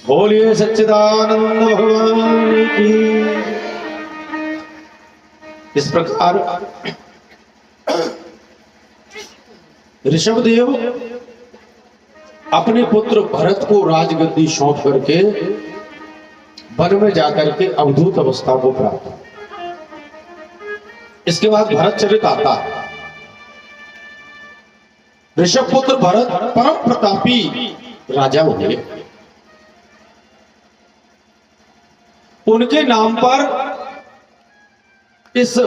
बोलिए सच्चिदानंद भगवान की। इस प्रकार ऋषभदेव अपने पुत्र भरत को राजगद्दी सौंप करके वन में जाकर के अवधूत अवस्था को प्राप्त। इसके बाद भरत चरित आता है। ऋषभ पुत्र भरत परम प्रतापी राजा हुए। उनके नाम पर इस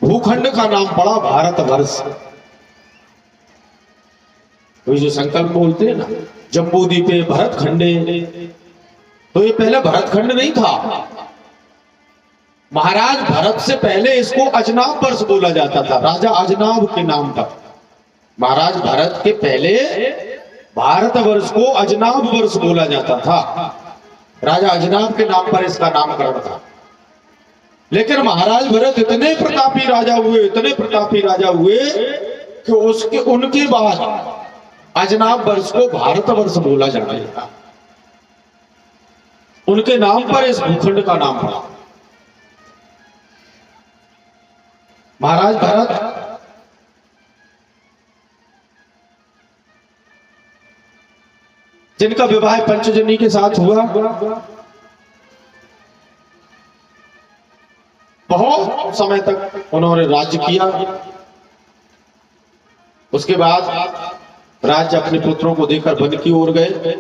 भूखंड का नाम पड़ा भारतवर्ष। वही जो संकल्प बोलते हैं ना, जम्बूद्वीपे भरत खंडे, तो ये पहले भरत खंड नहीं था। महाराज भरत से पहले इसको अजनाब वर्ष बोला जाता था, राजा अजनाब के नाम पर। महाराज भरत के पहले भारतवर्ष को अजनाब वर्ष बोला जाता था, राजा अजनाब के नाम पर इसका नामकरण था। लेकिन महाराज भरत इतने प्रतापी राजा हुए, इतने प्रतापी राजा हुए कि उनके बाद अजनाब वर्ष को भारतवर्ष बोला जाने लगा। उनके नाम पर इस भूखंड का नाम पड़ा। महाराज भरत जिनका विवाह पंचजनी के साथ हुआ, बहुत समय तक उन्होंने राज्य किया। उसके बाद राज्य अपने पुत्रों को देकर वन की ओर गए।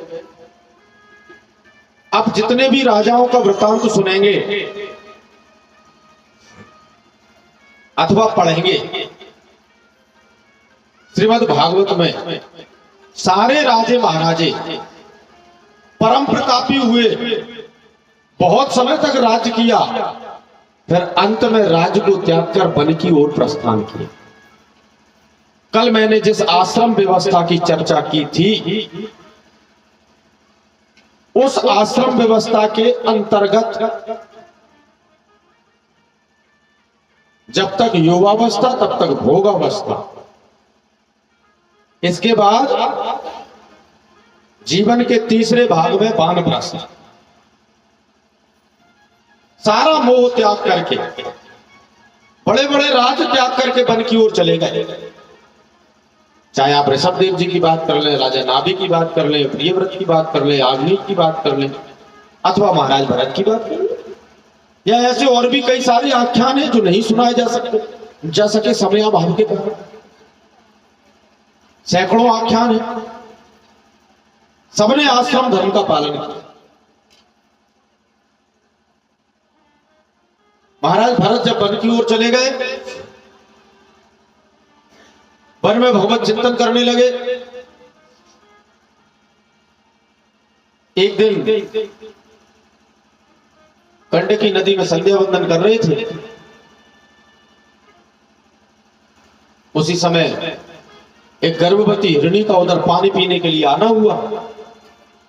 अब जितने भी राजाओं का वृत्तांत सुनेंगे अथवा पढ़ेंगे श्रीमद् भागवत में, सारे राजे महाराजे परम प्रतापी हुए, बहुत समय तक राज्य किया, फिर अंत में राज्य को त्याग कर वन की ओर प्रस्थान किया। कल मैंने जिस आश्रम व्यवस्था की चर्चा की थी, उस आश्रम व्यवस्था के अंतर्गत जब तक युवावस्था तब तक भोगावस्था, इसके बाद जीवन के तीसरे भाग में वानप्रस्थ। सारा मोह त्याग करके, बड़े बड़े राज त्याग करके वन की ओर चले गए। चाहे आप ऋषभदेव जी की बात कर लें, राजा नाभि की बात कर लें, प्रियव्रत की बात कर लें, आग्नेय की बात कर लें, अथवा महाराज भरत की बात कर लें, या ऐसे और भी कई सारे आख्यान हैं जो नहीं सुनाए जा सके समय अभाव के कारण। सैकड़ों आख्यान है, सबने आश्रम धर्म का पालन किया। महाराज भरत जब वन की ओर चले गए, वन में भगवत चिंतन करने लगे। एक दिन गंडकी नदी में संध्या वंदन कर रहे थे। उसी समय एक गर्भवती हिरणी का उधर पानी पीने के लिए आना हुआ।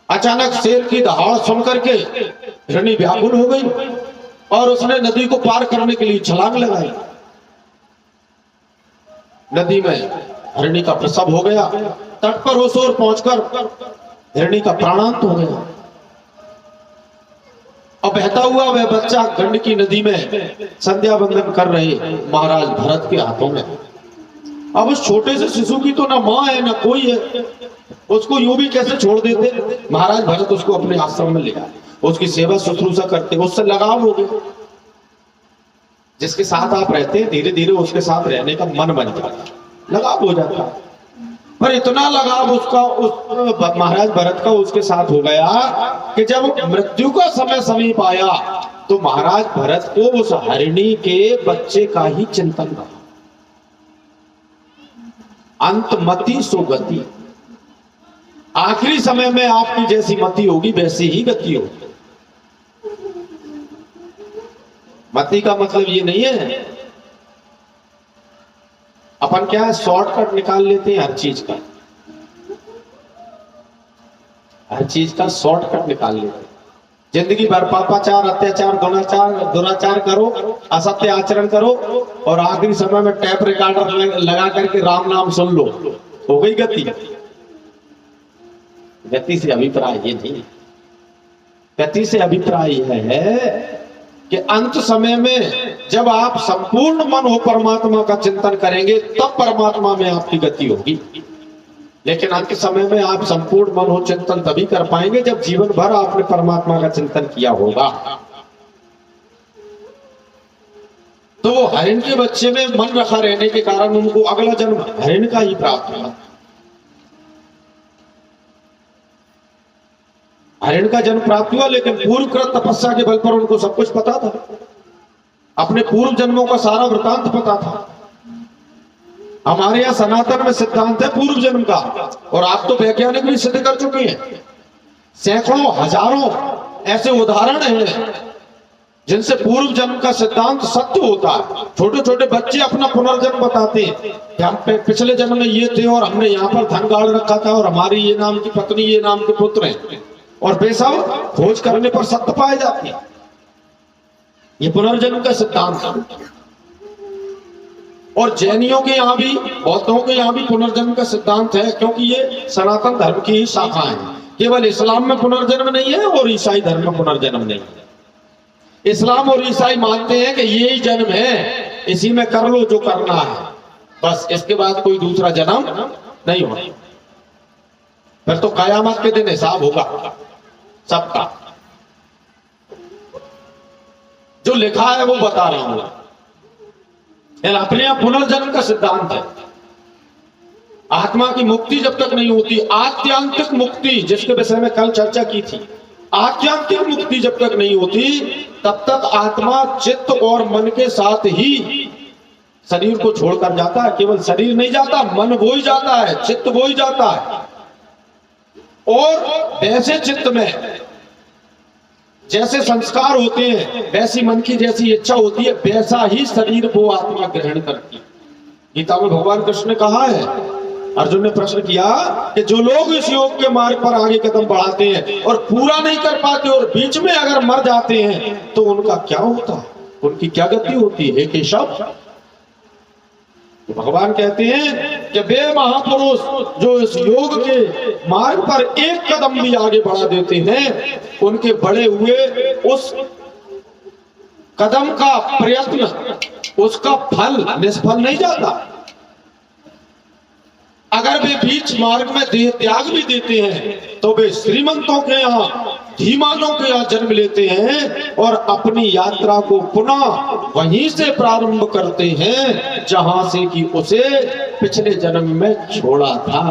अचानक शेर की दहाड़ सुन करके हिरणी व्याकुल हो गई और उसने नदी को पार करने के लिए छलांग लगाई। नदी में हिरणी का प्रसव हो गया। तट पर उस ओर पहुंचकर हिरणी का प्राणांत हो गया। अब बहता हुआ वह बच्चा गंडकी नदी में संध्या वंदन कर रहे महाराज भरत के हाथों में। अब उस छोटे से शिशु की तो ना माँ है ना कोई है, उसको यूं भी कैसे छोड़ देते। महाराज भरत उसको अपने आश्रम में ले आए, उसकी सेवा शुश्रूषा करते, उससे लगाव हो गया। जिसके साथ आप रहते हैं धीरे धीरे उसके साथ रहने का मन बन जाता है, लगाव हो जाता है। पर इतना लगाव उसका उस महाराज भरत का उसके साथ हो गया कि जब मृत्यु का समय समीप आया तो महाराज भरत को उस हरिणी के बच्चे का ही चिंतन रहा। अंत मति सो गति। आखिरी समय में आपकी जैसी मति होगी वैसी ही गति होगी। मति का मतलब ये नहीं है अपन क्या है शॉर्टकट निकाल लेते हैं हर चीज का, हर चीज का शॉर्टकट निकाल लेते हैं। जिंदगी भर पापाचार, अत्याचार, दुराचार करो, असत्य आचरण करो और आखिरी समय में टैप रिकॉर्डर लगा करके राम नाम सुन लो, हो गई गति। गति से अभिप्राय ये नहीं, गति से अभिप्राय यह है कि अंत समय में जब आप संपूर्ण मन हो परमात्मा का चिंतन करेंगे तब परमात्मा में आपकी गति होगी। लेकिन अंत समय में आप संपूर्ण मन हो चिंतन तभी कर पाएंगे जब जीवन भर आपने परमात्मा का चिंतन किया होगा। तो वो हरिण के बच्चे में मन रखा रहने के कारण उनको अगला जन्म हरिण का ही प्राप्त हुआ। हरिण का जन्म प्राप्त हुआ, लेकिन पूर्वकृत तपस्या के बल पर उनको सब कुछ पता था, अपने पूर्व जन्मों का सारा वृतांत पता था। हमारे यहाँ सनातन में सिद्धांत है पूर्व जन्म का, और आप तो वैज्ञानिक भी सिद्ध कर चुके हैं। सैकड़ों हजारों ऐसे उदाहरण हैं जिनसे पूर्व जन्म का सिद्धांत सत्य होता है। छोटे छोटे बच्चे अपना पुनर्जन्म बताते हैं कि हम पिछले जन्म में ये थे और हमने यहाँ पर धन गाड़ रखा था और हमारी ये नाम की पत्नी, ये नाम के पुत्र हैं, और बेशक खोज करने पर सत्य पाए जाते हैं। ये पुनर्जन्म का सिद्धांत है। और जैनियों के यहाँ भी, बौद्धों के यहाँ भी पुनर्जन्म का सिद्धांत है, क्योंकि ये सनातन धर्म की ही शाखा है। केवल इस्लाम में पुनर्जन्म नहीं है और ईसाई धर्म में पुनर्जन्म नहीं है। इस्लाम और ईसाई मानते हैं कि ये ही जन्म है, इसी में कर लो जो करना है, बस इसके बाद कोई दूसरा जन्म नहीं होगा। फिर तो कयामत के दिन हिसाब होगा सबका। जो लिखा है वो बता रहा हूं, अपने यहां पुनर्जन्म का सिद्धांत है। आत्मा की मुक्ति जब तक नहीं होती, आत्यांतिक मुक्ति जिसके विषय में कल चर्चा की थी, आत्यांतिक मुक्ति जब तक नहीं होती तब तक आत्मा चित्त और मन के साथ ही शरीर को छोड़कर जाता है। केवल शरीर नहीं जाता, मन वो ही जाता है, चित्त वो ही जाता है। और वैसे चित्त में जैसे संस्कार होते हैं, वैसी मन की जैसी इच्छा होती है, वैसा ही शरीर वो आत्मा ग्रहण करती है। गीता में भगवान कृष्ण ने कहा है, अर्जुन ने प्रश्न किया कि जो लोग इस योग के मार्ग पर आगे कदम बढ़ाते हैं और पूरा नहीं कर पाते और बीच में अगर मर जाते हैं तो उनका क्या होता है, उनकी क्या गति होती है? हे केशव, तो भगवान कहते हैं कि वे महापुरुष जो इस योग के मार्ग पर एक कदम भी आगे बढ़ा देते हैं, उनके बढ़े हुए उस कदम का प्रयत्न, उसका फल निष्फल नहीं जाता। अगर वे बीच मार्ग में देह त्याग भी देते हैं तो वे श्रीमंतों के यहाँ, धीमानों के यहाँ जन्म लेते हैं और अपनी यात्रा को पुनः वहीं से प्रारंभ करते हैं जहां से कि उसे पिछले जन्म में छोड़ा था।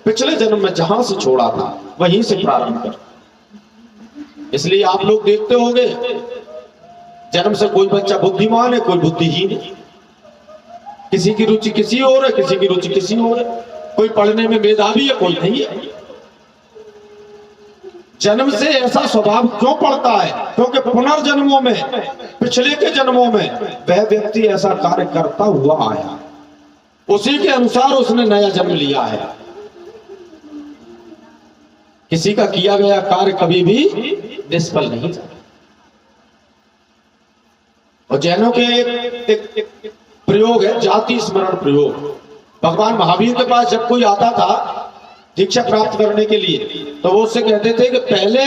पिछले जन्म में जहां से छोड़ा था वहीं से प्रारंभ कर। इसलिए आप लोग देखते होंगे जन्म से कोई बच्चा बुद्धिमान है, कोई बुद्धिहीन है, किसी की रुचि किसी और है, किसी की रुचि किसी और है, कोई पढ़ने में मेधावी है, कोई नहीं है। जन्म से ऐसा स्वभाव क्यों पड़ता है? क्योंकि पुनर्जन्मों में, पिछले के जन्मों में वह व्यक्ति ऐसा कार्य करता हुआ आया, उसी के अनुसार उसने नया जन्म लिया है। किसी का किया गया कार्य कभी भी निष्फल नहीं जाता। और जैनों के एक प्रयोग है जाति स्मरण प्रयोग। भगवान महावीर के पास जब कोई आता था दीक्षा प्राप्त करने के लिए तो वो उससे कहते थे कि पहले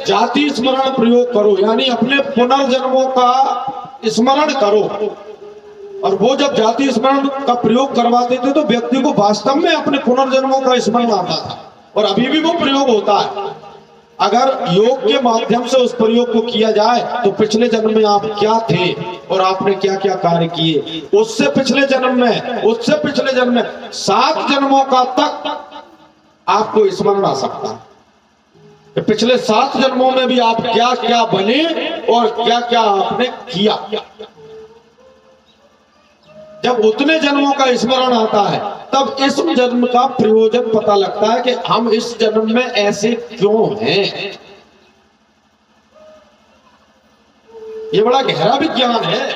जाति स्मरण प्रयोग करो, यानी अपने पुनर्जन्मों का स्मरण करो। और वो जब जाति स्मरण का प्रयोग करवाते थे तो व्यक्ति को वास्तव में अपने पुनर्जन्मों का स्मरण आता था, और अभी भी वो प्रयोग होता है। अगर योग के माध्यम से उस प्रयोग को किया जाए तो पिछले जन्म में आप क्या थे और आपने क्या क्या कार्य किए, उससे पिछले जन्म में 7 जन्मों का तक आपको स्मरण आ सकता है। पिछले 7 जन्मों में भी आप क्या क्या बने और क्या क्या आपने किया। जब उतने जन्मों का स्मरण आता है तब इस जन्म का प्रयोजन पता लगता है कि हम इस जन्म में ऐसे क्यों हैं। ये बड़ा गहरा विज्ञान है।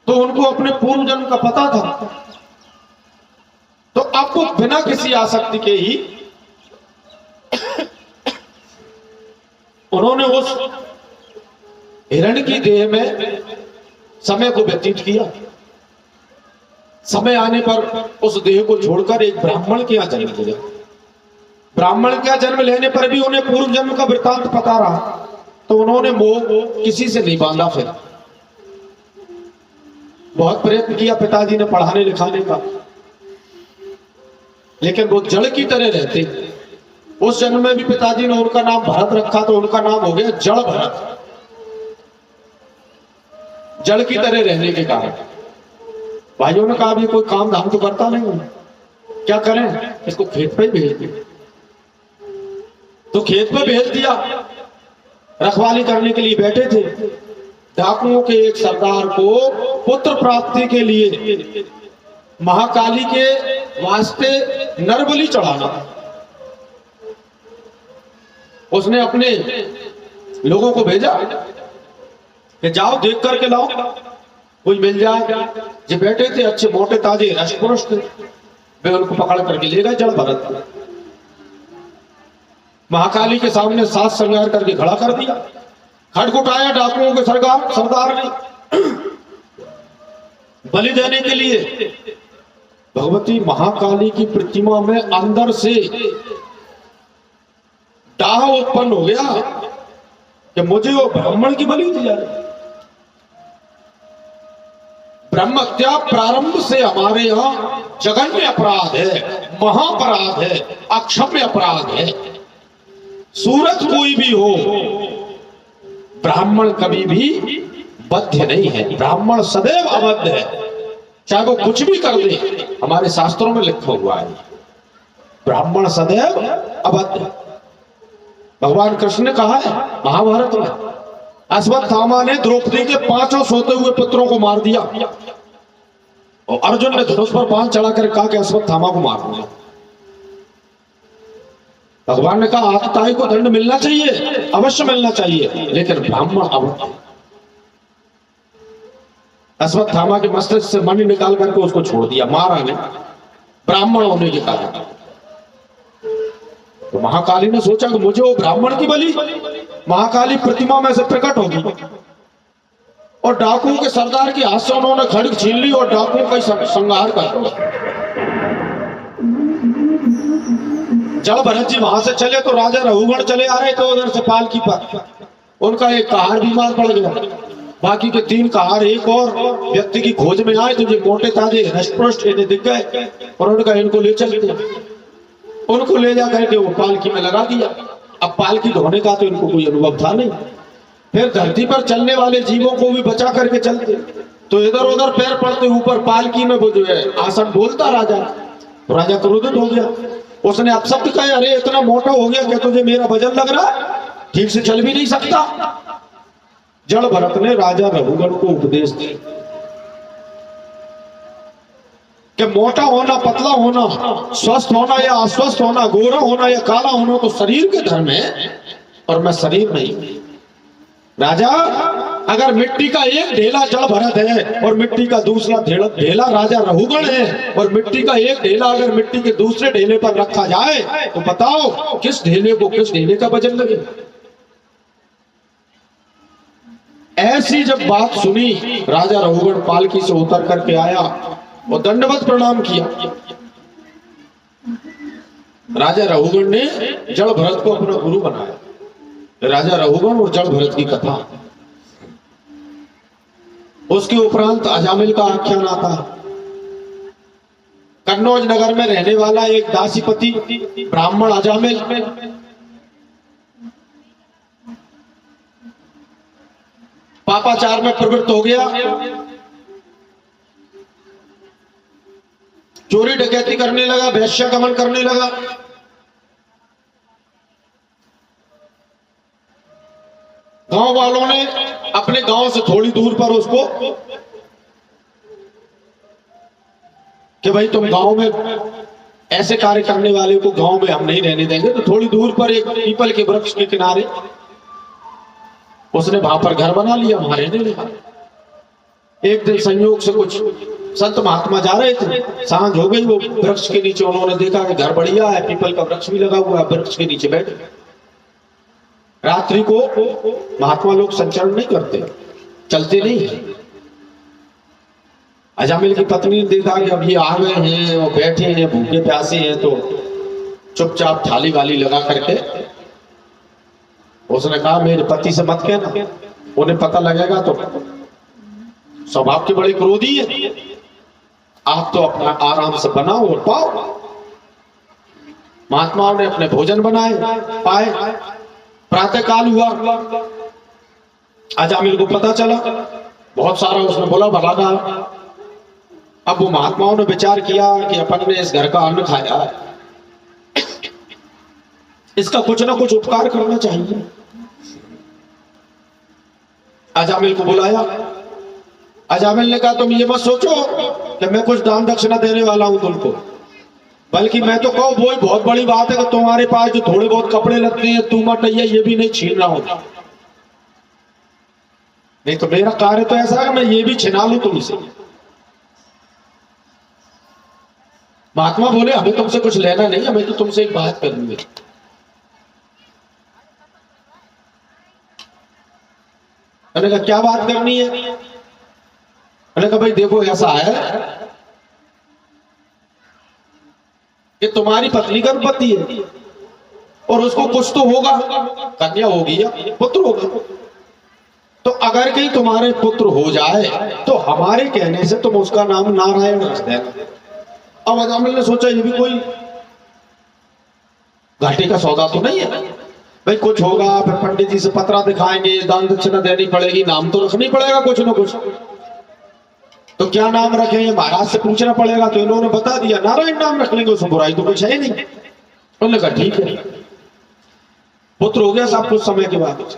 तो उनको अपने पूर्व जन्म का पता था, तो आपको बिना किसी आसक्ति के ही उन्होंने उस हिरण की देह में समय को व्यतीत किया। समय आने पर उस देह को छोड़कर एक ब्राह्मण के यहां जन्म लिया। ब्राह्मण का जन्म लेने पर भी उन्हें पूर्व जन्म का वृत्तांत पता रहा, तो उन्होंने मोह किसी से नहीं बांधा। फिर बहुत प्रयत्न किया पिताजी ने पढ़ाने लिखाने का, लेकिन वो जड़ की तरह रहते। उस जन्म में भी पिताजी ने उनका नाम भरत रखा, तो उनका नाम हो गया जड़ भरत। जड़ की तरह रहने के कारण भाइयों ने कहा भी कोई काम धाम तो करता नहीं, क्या करें, इसको खेत पे भेज दे। तो खेत पे भेज दिया। रखवाली करने के लिए बैठे थे। डाकुओं के एक सरदार को पुत्र प्राप्ति के लिए महाकाली के वास्ते नरबलि चढ़ाना। उसने अपने लोगों को भेजा कि जाओ देख करके लाओ, कोई मिल जाए। जो बैठे थे अच्छे मोटे ताजे रष्टपुरुष थे, वे उनको पकड़ करके ले गए जड़ भरत। महाकाली के सामने सात श्रृंगार करके खड़ा कर दिया। खटखटाया डाकुओं के सरदार ने बलि देने के लिए। भगवती महाकाली की प्रतिमा में अंदर से दाह उत्पन्न हो गया कि मुझे वो ब्राह्मण की बलि दी जा रही। ब्रह्म हत्या प्रारंभ से हमारे यहां जघन्य अपराध है, महापराध है, अक्षम्य अपराध है। सूरत कोई भी हो, ब्राह्मण कभी भी बद्ध नहीं है। ब्राह्मण सदैव अबद्ध है, चाहे वो कुछ भी कर दे। हमारे शास्त्रों में लिखा हुआ है ब्राह्मण सदैव अबद्ध। भगवान कृष्ण ने कहा है महाभारत में, अश्वत्थामा ने द्रौपदी के 5 सोते हुए पुत्रों को मार दिया, और अर्जुन ने धनुष पर बाण चढ़ाकर कहा कि अश्वत्थामा को मार दिया। भगवान ने कहा आतताई को दंड मिलना चाहिए, अवश्य मिलना चाहिए, लेकिन ब्राह्मण अबद्ध। अश्वत्थामा के मस्तिष्क से मणि निकाल करके उसको छोड़ दिया, मारा नहीं, ब्राह्मण होने के कारण। तो महाकाली ने सोचा कि मुझे वो ब्राह्मण की बलि महाकाली प्रतिमा में से प्रकट होगी, और डाकुओं के सरदार के हाथ से उन्होंने खड्ग छीन ली और डाकुओं का संहार कर दिया। जड़ भरत जी वहां से चले तो राजा रघुगण चले आ रहे थे उधर से पालकी पर। उनका एक कहार बीमार पड़ गया, बाकी के 3 कहार एक और व्यक्ति की खोज में आए, तो ये मोटे ताजे हष्टपुष्ट इन्हें दिख गए और उनका इनको ले चलते। उनको ले जा करके वो पालकी में लगा दिया। अब पालकी ढोने का तो इनको कोई अनुभव था नहीं। फिर धरती पर चलने वाले जीवों को भी बचा करके चलते, तो इधर उधर पैर पड़ते ऊपर पालकी में वो जो है आसन बोलता राजा। तो राजा क्रोधित हो गया, उसने अपशब्द कहे, अरे इतना मोटा हो गया क्या तुझे मेरा वजन लग रहा है, ठीक से चल भी नहीं सकता। जड़ भरत ने राजा रघुगण को उपदेश दिया कि मोटा होना, पतला होना, स्वस्थ होना या अस्वस्थ होना, गोरा होना या काला होना तो शरीर के धर्म है, और मैं शरीर नहीं। राजा, अगर मिट्टी का एक ढेला जड़ भरत है और मिट्टी का दूसरा ढेला राजा रघुगण है, और मिट्टी का एक ढेला अगर मिट्टी के दूसरे ढेले पर रखा जाए तो बताओ किस ढेले को किस ढेले का वजन लगे। ऐसी जब बात सुनी, राजा रघुगण पालकी से उतर करके आया और दंडवत प्रणाम किया। राजा रघुगण ने जड़ भरत को अपना गुरु बनाया। राजा रघुगण और जड़ भरत की कथा। उसके उपरांत अजामिल का आख्यान आता है। कन्नौज नगर में रहने वाला एक दासीपति ब्राह्मण अजामिल पापाचार में प्रवृत्त हो गया। चोरी डकैती करने लगा, वैश्यागमन करने लगा। गांव वालों ने अपने गांव से थोड़ी दूर पर उसको कि भाई तुम गांव में ऐसे कार्य करने वाले को गांव में हम नहीं रहने देंगे। तो थोड़ी दूर पर एक पीपल के वृक्ष के किनारे उसने वहां पर घर बना लिया, वहां रहने लगा। एक दिन संयोग से कुछ संत महात्मा जा रहे थे, सांझ हो गई, वो वृक्ष के नीचे उन्होंने देखा कि घर बढ़िया है, पीपल का वृक्ष भी लगा हुआ है, वृक्ष के नीचे बैठे। रात्रि को महात्मा लोग संचरण नहीं करते, चलते नहीं है। अजामिल की पत्नी ने देखा कि अब ये आ गए हैं और बैठे हैं, भूखे प्यासे हैं, तो चुपचाप थाली वाली लगा करके उसने कहा मेरे पति से मत कहना, उन्हें पता लगेगा तो स्वभाव के बड़े क्रोधी है, आप तो अपना आराम से बनाओ और पाओ। महात्माओं ने अपने भोजन बनाए पाए। प्रातः काल हुआ, अजामिल को पता चला, बहुत सारा उसने बोला भला। अब वो महात्माओं ने विचार किया कि अपन ने इस घर का अन्न खाया है, इसका कुछ ना कुछ उपकार करना चाहिए। अजामिल को बुलाया। अजामिल ने कहा तुम ये मत सोचो कि मैं कुछ दान दक्षिणा देने वाला हूं तुमको, बल्कि मैं तो कहूं वो बहुत बड़ी बात है कि तुम्हारे पास जो थोड़े बहुत कपड़े लगते हैं तू मत ये भी नहीं छीन रहा हूं। नहीं तो मेरा कार्य तो ऐसा है मैं ये भी छिना लूं तुमसे। महात्मा बोले हमें तुमसे कुछ लेना नहीं, हमें तो तुमसे एक बात करनी है। मैंने कहा क्या बात करनी है? मैंने कहा भाई देखो ऐसा है कि तुम्हारी पत्नी गर्भवती है और उसको कुछ तो होगा, कन्या होगी या पुत्र होगा। तो अगर कहीं तुम्हारे पुत्र हो जाए तो हमारे कहने से तुम उसका नाम नारायण रख देना। अब अजामिल ने सोचा ये भी कोई घाटे का सौदा तो नहीं है, भाई कुछ होगा फिर पंडित जी से पत्रा दिखाएंगे, दान दक्षिणा देनी पड़ेगी, नाम तो रखनी पड़ेगा कुछ ना कुछ। तो क्या नाम रखें महाराज से पूछना पड़ेगा। तो इन्होंने बता दिया नारायण नाम रख लेंगे, उसमें बुराई तो कुछ है नहीं। उन्होंने कहा ठीक है। पुत्र हो गया सब कुछ समय के बाद,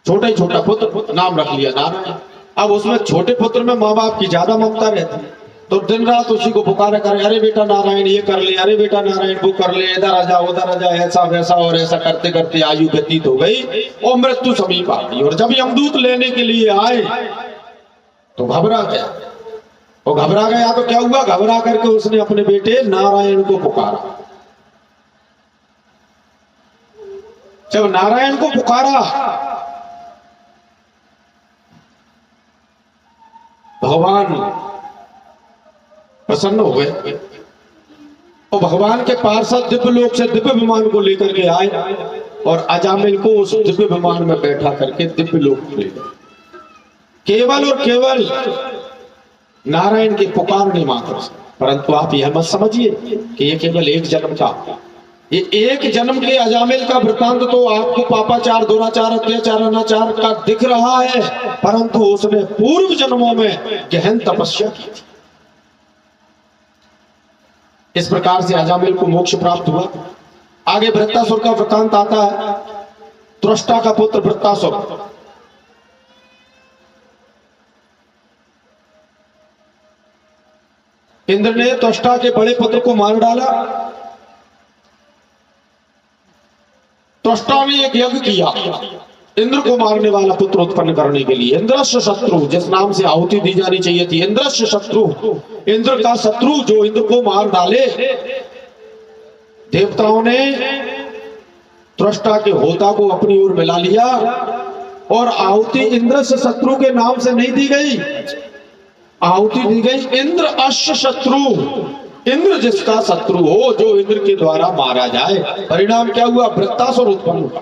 छोटा ही छोटा पुत्र, नाम रख लिया नारायण। अब उसमें छोटे पुत्र में माँ बाप की ज्यादा ममता रहती है, तो दिन रात उसी को पुकारा करे, अरे बेटा नारायण ये कर ले, अरे बेटा नारायण वो कर ले, इधर आ जा उधर आ जा, ऐसा वैसा। और ऐसा करते करते आयु व्यतीत हो गई और मृत्यु समीप आ गई। और जब यमदूत लेने के लिए आए तो घबरा गया। वो घबरा गया तो क्या हुआ, घबरा करके उसने अपने बेटे नारायण को पुकारा। जब नारायण को पुकारा भगवान प्रसन्न हो गए और भगवान के पार्षद दिव्य लोक से दिव्य विमान को लेकर के आए और अजामिल को उस दिव्य विमान में बैठा करके दिव्य लोक ले गए। केवल और केवल नारायण के पुकारने मात्र से। परंतु आप यह मत समझिए कि ये केवल एक जन्म का, ये एक जन्म के अजामिल का वृतांत तो आपको पापाचार दुराचार अत्याचार अनाचार का दिख रहा है, परंतु उसने पूर्व जन्मों में गहन तपस्या की थी। इस प्रकार से अजामिल को मोक्ष प्राप्त हुआ। आगे वृत्तासुर का वृतांत आता है। त्वष्टा का पुत्र वृत्तासुर, इंद्र ने त्वष्टा के बड़े पुत्र को मार डाला। त्वष्टा ने एक यज्ञ किया इंद्र को मारने वाला पुत्र उत्पन्न करने के लिए। इंद्रस्य शत्रु, जिस नाम से आहुति दी जानी चाहिए थी, इंद्रस्य शत्रु, इंद्र का शत्रु जो इंद्र को मार डाले। देवताओं ने त्वष्टा के होता को अपनी ओर मिला लिया और आहुति इंद्रस्य शत्रु के नाम से नहीं दी गई, आहुति दी गई इंद्र अश्य शत्रु, इंद्र जिसका शत्रु हो, जो इंद्र के द्वारा मारा जाए। परिणाम क्या हुआ, वृत्तासुर उत्पन्न हुआ।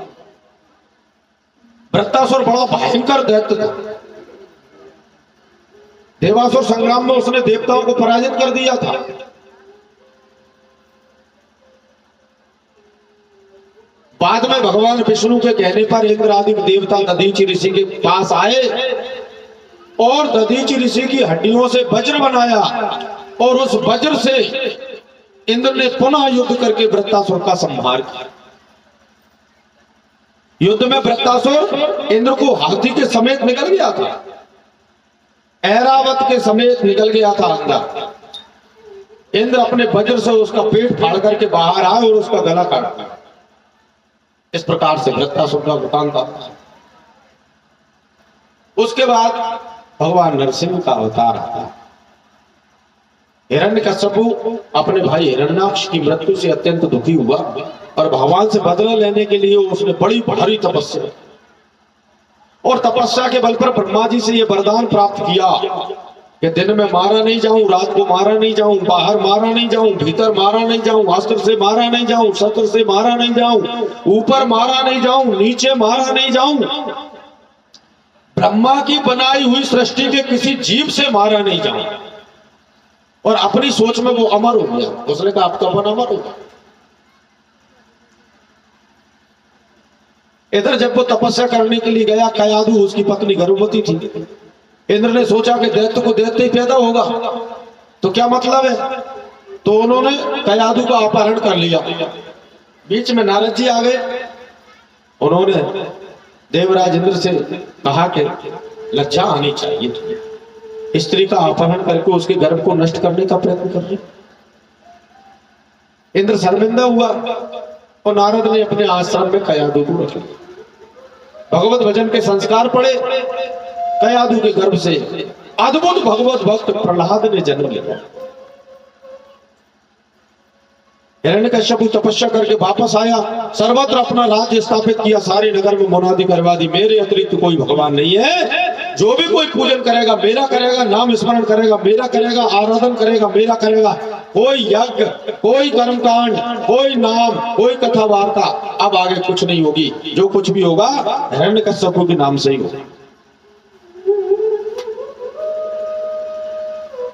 वृत्तासुर बड़ा भयंकर दैत्य था। देवासुर संग्राम में उसने देवताओं को पराजित कर दिया था। बाद में भगवान विष्णु के कहने पर इंद्र आदि देवता दधीचि ऋषि के पास आए और दधीचि ऋषि की हड्डियों से वज्र बनाया और उस वज्र से इंद्र ने पुनः युद्ध करके वृत्तासुर का संहार किया। युद्ध में वृत्तासुर इंद्र को हाथी के समेत निकल गया था, ऐरावत के समेत निकल गया था अंदर। इंद्र अपने वज्र से उसका पेट फाड़ करके बाहर आए और उसका गला काट दिया। इस प्रकार से वृत्तासुर का वृतांत आता है। उसके बाद भगवान नरसिंह का अवतार आता है। हिरण्यकश्यपु अपने भाई हिरण्याक्ष की मृत्यु से अत्यंत दुखी हुआ और भगवान से बदला लेने के लिए उसने बड़ी भारी तपस्या और तपस्या के बल पर ब्रह्मा जी से यह वरदान प्राप्त किया कि दिन में मारा नहीं जाऊं, रात को मारा नहीं जाऊं, बाहर मारा नहीं जाऊं, भीतर मारा नहीं जाऊं, अस्त्र से मारा नहीं जाऊं, शस्त्र से मारा नहीं जाऊं, ऊपर मारा नहीं जाऊं, नीचे मारा नहीं जाऊं, ब्रह्मा की बनाई हुई सृष्टि के किसी जीव से मारा नहीं जाऊं। और अपनी सोच में वो अमर हो गया। उसने कहा अब तो अपन अमर हो गया। इधर जब वो तपस्या करने के लिए गया, कयाधु उसकी पत्नी गर्भवती थी। इंद्र ने सोचा कि दैत्य को दैत्य ही पैदा होगा तो क्या मतलब है, तो उन्होंने कयाधु का अपहरण कर लिया। बीच में नारद जी आ गए। उन्होंने देवराज इंद्र से कहा कि लज्जा आनी चाहिए तुम्हें, स्त्री का अपहरण करके उसके गर्भ को नष्ट करने का प्रयत्न कर रहे। इंद्र शर्मिंदा हुआ और नारद ने अपने आश्रम में कयाधु को रख लिया। भगवत भजन के संस्कार पड़े। कयाधु के गर्भ से अद्भुत भगवत भक्त प्रहलाद ने जन्म लिया। हिरण्यकश्यप तपस्या करके वापस आया, सर्वत्र अपना राज्य स्थापित किया, सारे नगर में मुनादी करवा दी, मेरे अतिरिक्त कोई भगवान नहीं है। जो भी कोई पूजन करेगा मेरा करेगा, नाम स्मरण करेगा मेरा करेगा, आराधन करेगा मेरा करेगा। कोई यज्ञ, कोई कर्मकांड, कोई नाम, कोई कथा वार्ता अब आगे कुछ नहीं होगी। जो कुछ भी होगा हिरण्यकश्यप के नाम से ही होगा।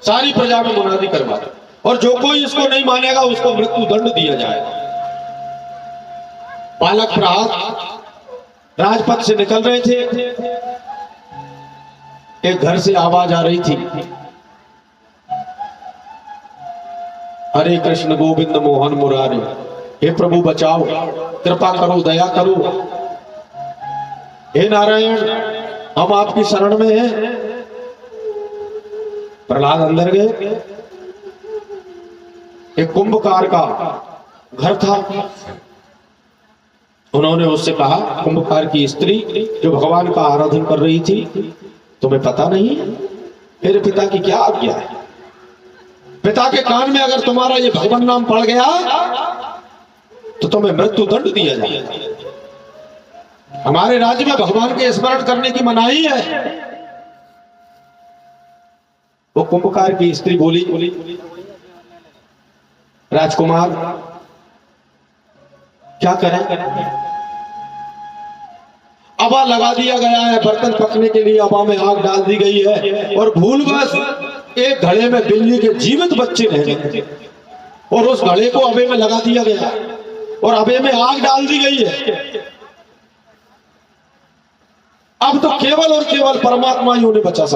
सारी प्रजा में मुनादी करवा दी और जो कोई इसको नहीं मानेगा उसको मृत्यु दंड दिया जाएगा। बालक प्रहलाद राजपथ से निकल रहे थे। एक घर से आवाज आ रही थी, हरे कृष्ण गोविंद मोहन मुरारी, हे प्रभु बचाओ, कृपा करो, दया करो, हे नारायण हम आपकी शरण में हैं। प्रहलाद अंदर गए। एक कुंभकार का घर था। उन्होंने उससे कहा, कुंभकार की स्त्री जो भगवान का आराधन कर रही थी, तुम्हें पता नहीं है मेरे पिता की क्या आज्ञा है? पिता के कान में अगर तुम्हारा ये भगवान नाम पड़ गया तो तुम्हें मृत्यु दंड दिया जाएगा। हमारे राज्य में भगवान के स्मरण करने की मनाही है। वो कुंभकार की स्त्री बोली, राजकुमार क्या करें? अबा लगा दिया गया है, बर्तन पकने के लिए अबा में आग डाल दी गई है और भूलवश एक घड़े में बिल्ली के जीवित बच्चे रह गए और उस घड़े को अबे में लगा दिया गया और अबे में आग डाल दी गई है। अब तो केवल और केवल परमात्मा ही उन्हें बचा सकता।